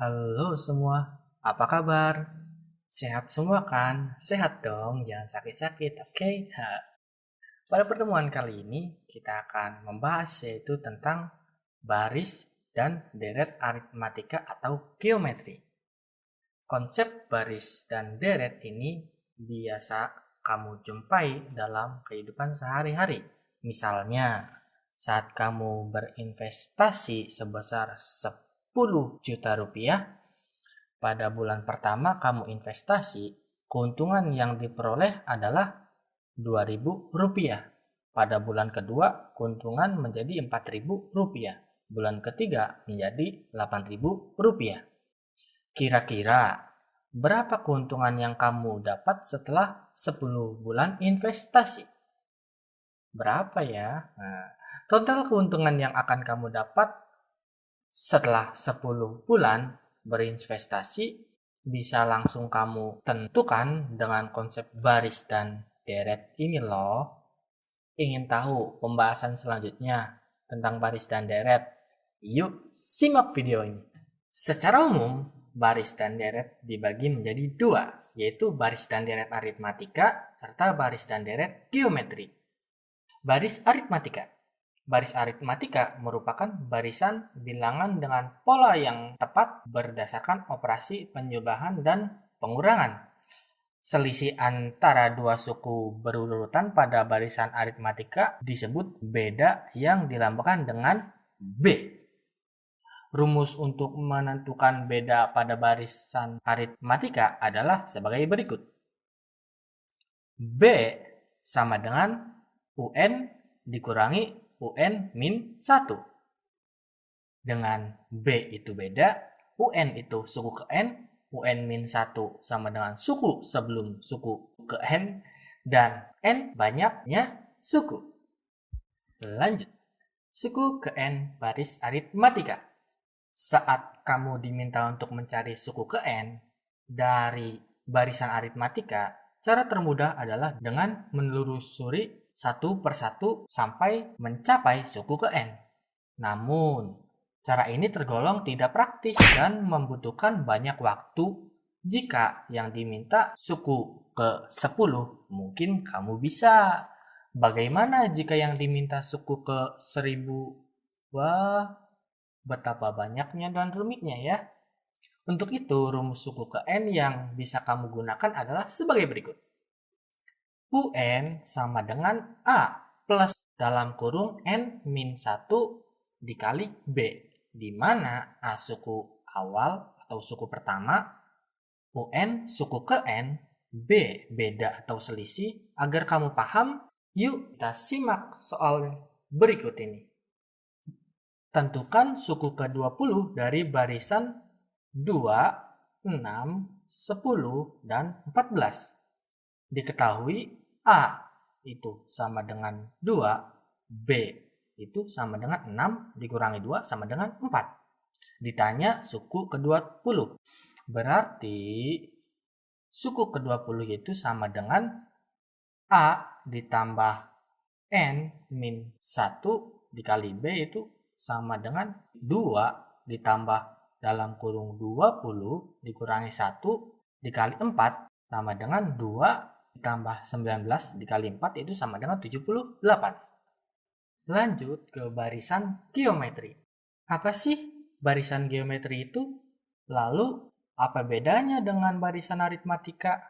Halo semua, apa kabar? Sehat semua kan? Sehat dong, jangan sakit-sakit, oke? Pada pertemuan kali ini, kita akan membahas yaitu tentang baris dan deret aritmatika atau geometri. Konsep baris dan deret ini biasa kamu jumpai dalam kehidupan sehari-hari. Misalnya, saat kamu berinvestasi sebesar 10 juta rupiah, pada bulan pertama kamu investasi, keuntungan yang diperoleh adalah Rp2.000. Pada bulan kedua, keuntungan menjadi Rp4.000. Bulan ketiga menjadi Rp8.000. Kira-kira berapa keuntungan yang kamu dapat setelah 10 bulan investasi? Berapa ya? Total keuntungan yang akan kamu dapat setelah 10 bulan berinvestasi bisa langsung kamu tentukan dengan konsep baris dan deret ini loh. Ingin tahu pembahasan selanjutnya tentang baris dan deret? Yuk simak video ini. Secara umum, baris dan deret dibagi menjadi dua, yaitu baris dan deret aritmatika serta baris dan deret geometri. Baris aritmatika. Baris aritmatika merupakan barisan bilangan dengan pola yang tepat berdasarkan operasi penjumlahan dan pengurangan. Selisih antara dua suku berurutan pada barisan aritmatika disebut beda yang dilambangkan dengan B. Rumus untuk menentukan beda pada barisan aritmatika adalah sebagai berikut. B sama dengan UN dikurangi UN min 1. Dengan B itu beda, UN itu suku ke N, UN min 1 sama dengan suku sebelum suku ke N, dan N banyaknya suku. Lanjut, suku ke N baris aritmatika. Saat kamu diminta untuk mencari suku ke N dari barisan aritmatika, cara termudah adalah dengan menelusuri satu persatu sampai mencapai suku ke N. Namun, cara ini tergolong tidak praktis dan membutuhkan banyak waktu. Jika yang diminta suku ke 10, mungkin kamu bisa. Bagaimana jika yang diminta suku ke 1000? Wah, betapa banyaknya dan rumitnya ya. Untuk itu, rumus suku ke N yang bisa kamu gunakan adalah sebagai berikut. UN sama dengan A plus dalam kurung N min 1 dikali B, di mana A suku awal atau suku pertama, UN suku ke N, B beda atau selisih. Agar kamu paham, yuk kita simak soal berikut ini. Tentukan suku ke-20 dari barisan 2, 6, 10, dan 14. Diketahui A itu sama dengan 2, B itu sama dengan 6 dikurangi 2 sama dengan 4. Ditanya suku ke-20. Berarti suku ke-20 itu sama dengan A ditambah N min 1 dikali B itu sama dengan 2 ditambah dalam kurung 20 dikurangi 1 dikali 4 sama dengan 2 ditambah 19 dikali 4 itu sama dengan 78. Lanjut ke barisan geometri. Apa sih barisan geometri itu? Lalu apa bedanya dengan barisan aritmatika?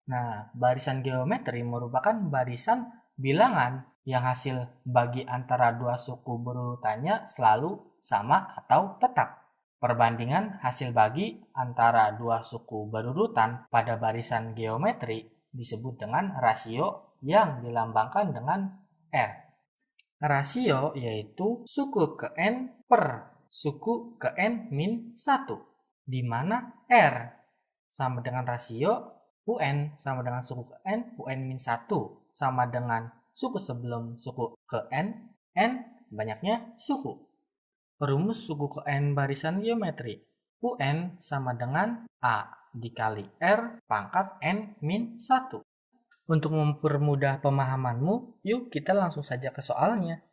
Nah, barisan geometri merupakan barisan bilangan yang hasil bagi antara dua suku berurutannya selalu sama atau tetap. Perbandingan hasil bagi antara dua suku berurutan pada barisan geometri disebut dengan rasio yang dilambangkan dengan R. Rasio yaitu suku ke N per suku ke N min 1, di mana R sama dengan rasio UN sama dengan suku ke N, UN min 1 sama dengan suku sebelum suku ke N, N banyaknya suku. Rumus suku ke N barisan geometri. UN sama dengan A dikali R pangkat N min 1. Untuk mempermudah pemahamanmu, yuk kita langsung saja ke soalnya.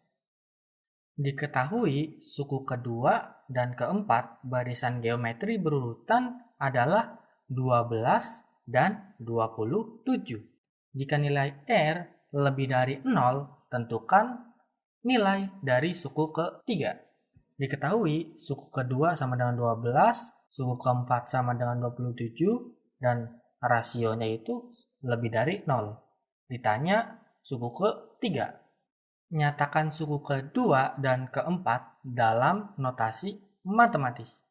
Diketahui suku kedua dan keempat barisan geometri berurutan adalah 12 dan 27. Jika nilai R lebih dari 0, tentukan nilai dari suku ketiga. Diketahui suku kedua sama dengan 12, suku keempat sama dengan 27, dan rasionya itu lebih dari 0. Ditanya suku ketiga. Nyatakan suku kedua dan keempat dalam notasi matematis.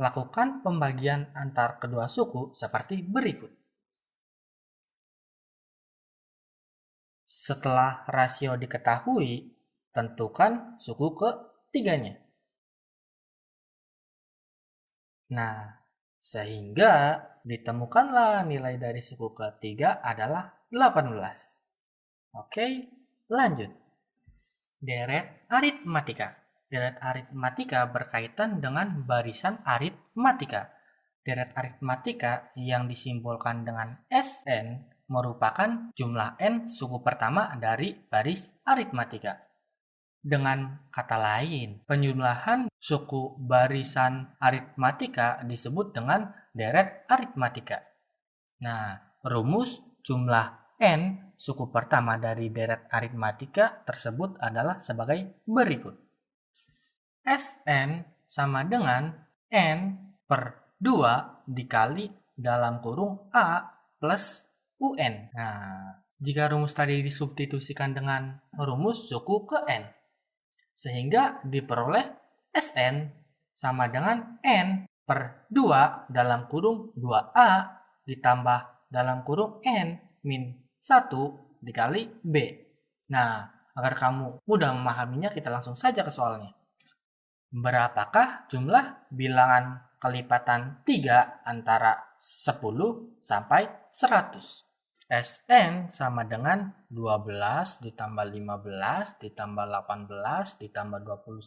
Lakukan pembagian antar kedua suku seperti berikut. Setelah rasio diketahui, tentukan suku ketiganya. Nah, sehingga ditemukanlah nilai dari suku ketiga adalah 18. Oke, lanjut. Deret aritmatika. Deret aritmatika berkaitan dengan barisan aritmatika. Deret aritmatika yang disimbolkan dengan Sn merupakan jumlah n suku pertama dari baris aritmatika. Dengan kata lain, penjumlahan suku barisan aritmatika disebut dengan deret aritmatika. Nah, rumus jumlah n suku pertama dari deret aritmatika tersebut adalah sebagai berikut. Sn sama dengan n per 2 dikali dalam kurung a plus un. Nah, jika rumus tadi disubstitusikan dengan rumus suku ke n, sehingga diperoleh Sn sama dengan n per 2 dalam kurung 2a ditambah dalam kurung n min 1 dikali b. Nah, agar kamu mudah memahaminya, kita langsung saja ke soalnya. Berapakah jumlah bilangan kelipatan 3 antara 10 sampai 100? Sn sama dengan 12 ditambah 15 ditambah 18 ditambah 21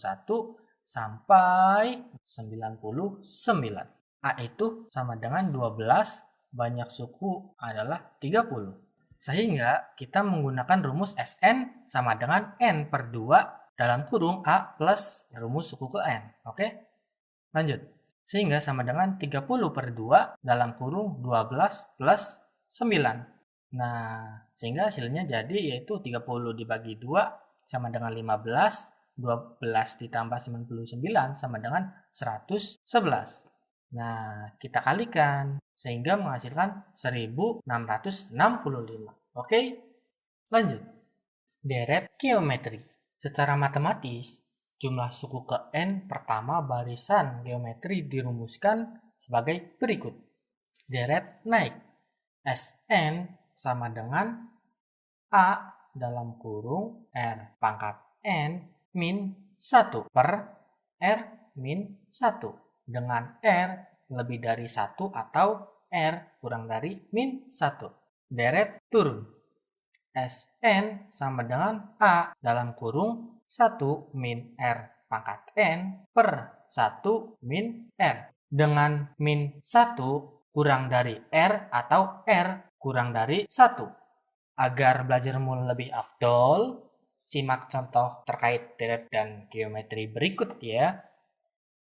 sampai 99. A itu sama dengan 12, banyak suku adalah 30. Sehingga kita menggunakan rumus Sn sama dengan n per 2 dalam kurung A plus rumus suku ke n. Oke? Lanjut. Sehingga sama dengan 30 per 2 dalam kurung 12 plus 9. Nah, sehingga hasilnya jadi yaitu 30 dibagi 2 sama dengan 15, 12 ditambah 99 sama dengan 111. Nah, kita kalikan sehingga menghasilkan 1665. Oke? Lanjut. Deret geometri. Secara matematis, jumlah suku ke n pertama barisan geometri dirumuskan sebagai berikut. Deret naik. Sn sama dengan A dalam kurung R pangkat N min 1 per R min 1 dengan R lebih dari 1 atau R kurang dari min 1. Deret turun. Sn sama dengan A dalam kurung 1 min R pangkat N per 1 min R dengan min 1 kurang dari R atau R kurang dari 1. Agar belajarmu lebih afdol, simak contoh terkait deret dan geometri berikut ya.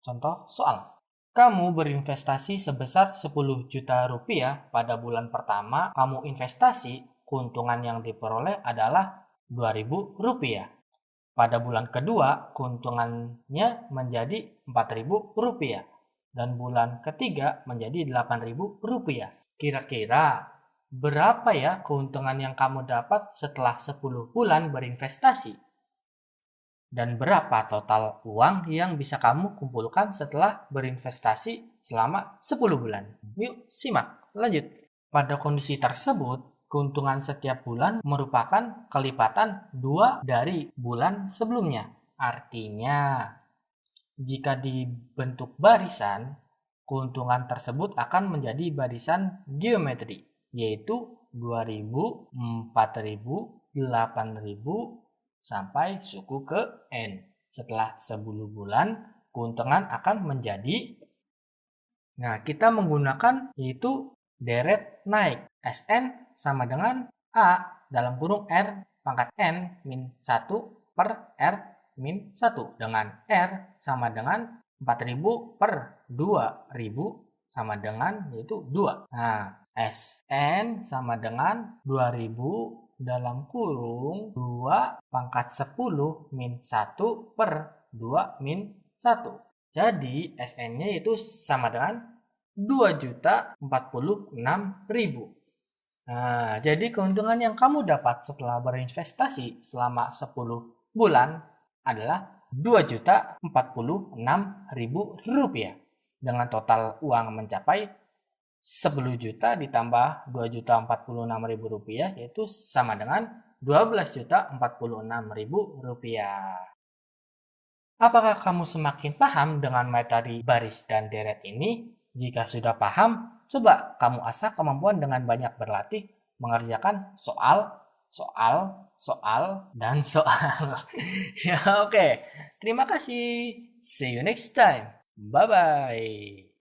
Contoh soal. Kamu berinvestasi sebesar 10 juta rupiah pada bulan pertama. Kamu investasi, keuntungan yang diperoleh adalah 2.000 rupiah. Pada bulan kedua, keuntungannya menjadi 4.000 rupiah. Dan bulan ketiga menjadi 8.000 rupiah. Kira-kira berapa ya keuntungan yang kamu dapat setelah 10 bulan berinvestasi? Dan berapa total uang yang bisa kamu kumpulkan setelah berinvestasi selama 10 bulan? Yuk, simak. Lanjut. Pada kondisi tersebut, keuntungan setiap bulan merupakan kelipatan 2 dari bulan sebelumnya. Artinya, jika dibentuk barisan, keuntungan tersebut akan menjadi barisan geometri, yaitu 2.000, 4.000, 8.000 sampai suku ke n. Setelah 10 bulan, keuntungan akan menjadi, nah kita menggunakan yaitu deret naik. Sn sama dengan A dalam kurung R pangkat N min 1 per R min 1. Dengan R sama dengan 4000 per 2000 sama dengan yaitu 2. Nah, Sn sama dengan 2000 dalam kurung 2 pangkat 10 min 1 per 2 min 1. Jadi Sn-nya itu sama dengan 2.046.000. Nah, jadi keuntungan yang kamu dapat setelah berinvestasi selama 10 bulan adalah Rp2.046.000 dengan total uang mencapai 10 juta ditambah Rp2.046.000 yaitu sama dengan Rp12.046.000. Apakah kamu semakin paham dengan materi baris dan deret ini? Jika sudah paham, coba kamu asah kemampuan dengan banyak berlatih mengerjakan soal, dan soal. Ya, oke. Terima kasih. See you next time. Bye-bye.